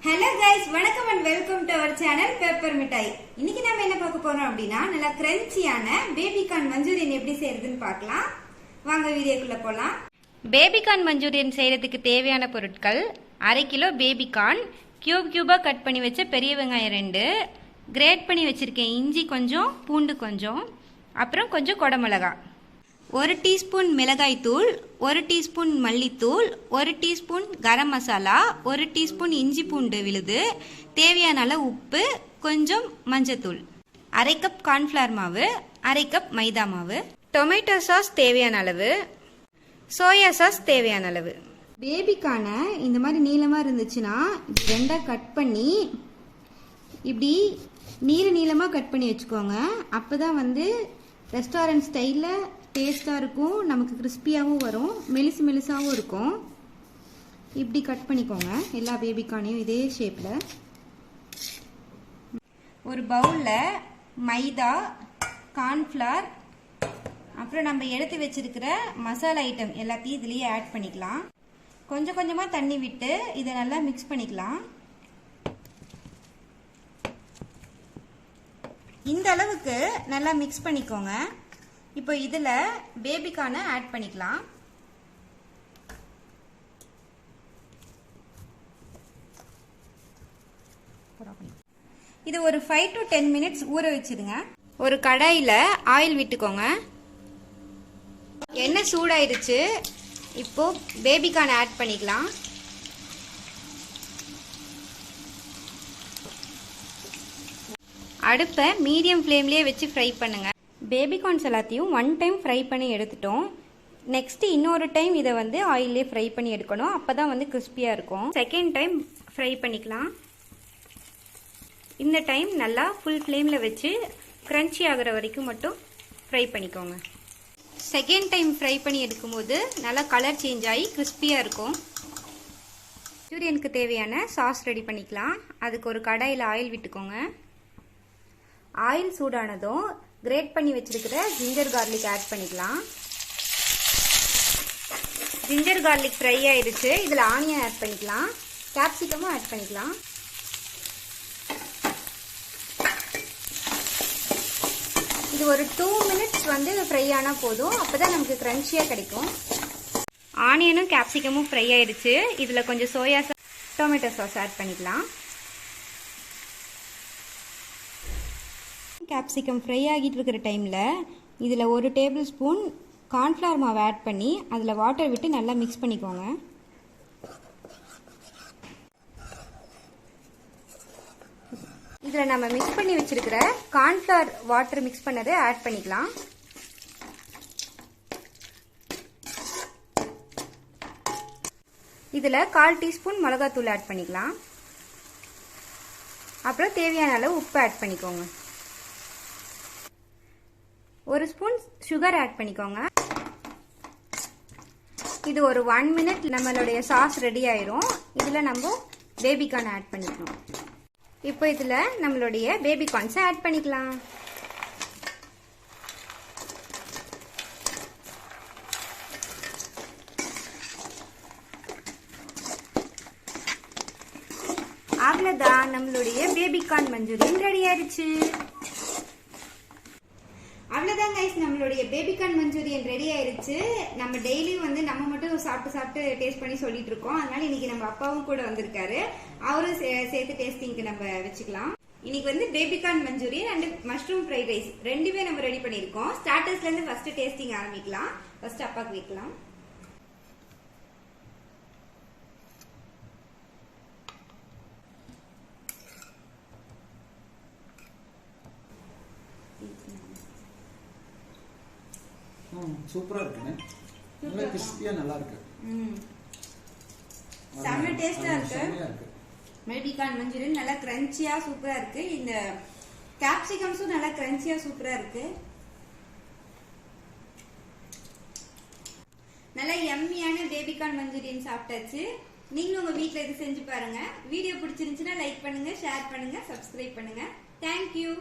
Hello guys, வணக்கம் and welcome to our channel pepper Mittai. இன்னைக்கு நாம என்ன பார்க்க போறோம் அப்படின்னா, நல்லா கிரன்ச்சியான பேபிகார்ன் மஞ்சூரியன் எப்படி செய்யறதுன்னு பார்க்கலாம். வாங்க வீடியோக்குள்ள போலாம். பேபிகார்ன் மஞ்சூரியன் செய்யறதுக்கு தேவையான பொருட்கள்: 1/2 கிலோ பேபிகார்ன், கியூபா கட் பண்ணி வச்ச பெரிய வெங்காயம் 2, கிரேட் பண்ணி வச்சிருக்கேன் இஞ்சி கொஞ்சம், பூண்டு கொஞ்சம், அப்புறம் கொஞ்சம் குடமிளகாய், 1 டீஸ்பூன் மிளகாய் தூள், 1 டீஸ்பூன் மல்லித்தூள், 1 டீஸ்பூன் கரம் மசாலா, 1 டீஸ்பூன் இஞ்சி பூண்டு விழுது, தேவையான அளவு உப்பு, கொஞ்சம் மஞ்சத்தூள், 1/2 கப் கார்ன்ஃப்ளவர் மாவு, 1/2 கப் மைதா மாவு, டொமேட்டோ சாஸ் தேவையான அளவு, சோயா சாஸ் தேவையான அளவு. பேபிகார்னை இந்த மாதிரி நீளமாக இருந்துச்சுன்னா ரெண்டாக கட் பண்ணி இப்படி நீளமாக கட் பண்ணி வச்சுக்கோங்க. அப்போ தான் ரெஸ்டாரண்ட் ஸ்டைலில் டேஸ்ட்டாக இருக்கும், நமக்கு கிறிஸ்பியாகவும் வரும், மெலிசாகவும் இருக்கும். இப்படி கட் பண்ணிக்கோங்க எல்லா பேபிகார்னையும் இதே ஷேப்பில். ஒரு பவுலில் மைதா, கார்ன்ஃப்ளவர், அப்புறம் நம்ம எடுத்து வச்சிருக்கிற மசாலா ஐட்டம் எல்லாத்தையும் இதுலேயே ஆட் பண்ணிக்கலாம். கொஞ்சம் கொஞ்சமாக தண்ணி விட்டு இதை நல்லா மிக்ஸ் பண்ணிக்கலாம். இந்த அளவுக்கு நல்லா மிக்ஸ் பண்ணிக்கோங்க. இப்போ இதில் பேபிகார்னை ஆட் பண்ணிக்கலாம். இது ஒரு 5 to 10 மினிட்ஸ் ஊற வச்சிடுங்க. ஒரு கடாயில் ஆயில் விட்டுக்கோங்க. எண்ணெய் சூடாயிருச்சு. இப்போ பேபிகார்னை ஆட் பண்ணிக்கலாம். அடுப்பை மீடியம் ஃப்ளேம்லேயே வச்சு ஃப்ரை பண்ணுங்க. பேபிகார்ன்ஸ் எல்லாத்தையும் 1 டைம் ஃப்ரை பண்ணி எடுத்துட்டோம். நெக்ஸ்ட்டு இன்னொரு டைம் இதை ஆயிலே ஃப்ரை பண்ணி எடுக்கணும். அப்போ தான் கிறிஸ்பியாக இருக்கும். செகண்ட் டைம் ஃப்ரை பண்ணிக்கலாம். இந்த டைம் நல்லா ஃபுல் ஃப்ளேமில் வச்சு க்ரன்ச்சி ஆகிற வரைக்கும் மட்டும் ஃப்ரை பண்ணிக்கோங்க. செகண்ட் டைம் ஃப்ரை பண்ணி எடுக்கும்போது நல்லா கலர் சேஞ்ச் ஆகி கிறிஸ்பியாக இருக்கும். மஞ்சூரியனுக்கு தேவையான சாஸ் ரெடி பண்ணிக்கலாம். அதுக்கு ஒரு கடாயில் ஆயில் விட்டுக்கோங்க. ஆயில் சூடானதும் கிரேட் பண்ணி வச்சிருக்கிற ஜிஞ்சர் கார்லிக் ஆட் பண்ணிக்கலாம். ஜிஞ்சர் கார்லிக் ஃப்ரை ஆயிடுச்சு. இதில் ஆனியன் ஆட் பண்ணிக்கலாம். கேப்சிகமும் ஆட் பண்ணிக்கலாம். இது ஒரு 2 மினிட்ஸ் ஃப்ரை ஆனால் போதும். அப்போ தான் நமக்கு க்ரன்ச்சியாக கிடைக்கும். ஆனியனும் கேப்சிகமும் ஃப்ரை ஆயிடுச்சு. இதில் கொஞ்சம் soya sauce, tomato sauce add பண்ணிக்கலாம். கேப்சிகம் ஃப்ரை ஆகிட்டு இருக்கிற டைமில் இதில் 1 டேபிள் ஸ்பூன் கார்ன்ஃப்ளவர் மாவு ஆட் பண்ணி அதில் வாட்டர் விட்டு நல்லா மிக்ஸ் பண்ணிக்கோங்க. இதில் நம்ம மிக்ஸ் பண்ணி வச்சிருக்கிற கார்ன்ஃப்ளவர் வாட்டர் மிக்ஸ் பண்ணதை ஆட் பண்ணிக்கலாம். இதில் 1/4 டீஸ்பூன் மிளகாத்தூள் ஆட் பண்ணிக்கலாம். அப்புறம் தேவையான அளவு உப்பு ஆட் பண்ணிக்கோங்க. 1 ஸ்பூன் சுகர் ஆட் பண்ணிக்கோங்க. இது ஒரு 1 மினிட் நம்மளுடைய சாஸ் ரெடி ஆயிரும். இதில் நம்ம பேபிகார்ன் ஆட் பண்ணிக்கணும். இப்போ இதில் நம்மளுடைய பேபிகார்ன்ஸை ஆட் பண்ணிக்கலாம். அவ்வளோதான், நம்மளுடைய பேபிகார்ன் மஞ்சூரியன் ரெடி ஆயிடுச்சு. அவ்வளோதான் கைஸ், நம்மளுடைய பேபிகார்ன் மஞ்சூரியன் ரெடி ஆயிடுச்சு. நம்ம டெய்லியும் நம்ம மட்டும் சாப்பிட்டு டேஸ்ட் பண்ணி சொல்லிட்டு இருக்கோம். அதனால இன்னைக்கு நம்ம அப்பாவும் கூட வந்திருக்காரு. அவரும் சேர்த்து டேஸ்டிங்க்கு நம்ம வச்சுக்கலாம். இன்னைக்கு baby corn Manchurian and mushroom fried rice ரெண்டுமே நம்ம ரெடி பண்ணிருக்கோம். ஸ்டார்டர்ஸ்ல இருந்து ஃபர்ஸ்ட் டேஸ்டிங் ஆரம்பிக்கலாம். ஃபர்ஸ்ட் அப்பாக்கு வைக்கலாம். சூப்பரா இருக்குங்க. நல்லா கிறிஸ்பியா நல்லா இருக்கு. செம்ம டேஸ்டா இருக்கு. பேபிகார்ன் மஞ்சூரியன் நல்லா கிரன்ச்சியா சூப்பரா இருக்கு. இந்த கேப்சிகம்ஸும் நல்லா கிரன்ச்சியா சூப்பரா இருக்கு. நல்லா யம்மியான பேபிகார்ன் மஞ்சூரியன் சாப்பிட்டாச்சு. நீங்களும் உங்க வீட்ல இது செஞ்சு பாருங்க. வீடியோ பிடிச்சிருந்துச்சுன்னா லைக் பண்ணுங்க, ஷேர் பண்ணுங்க, சப்ஸ்கிரைப் பண்ணுங்க. தேங்க்யூ.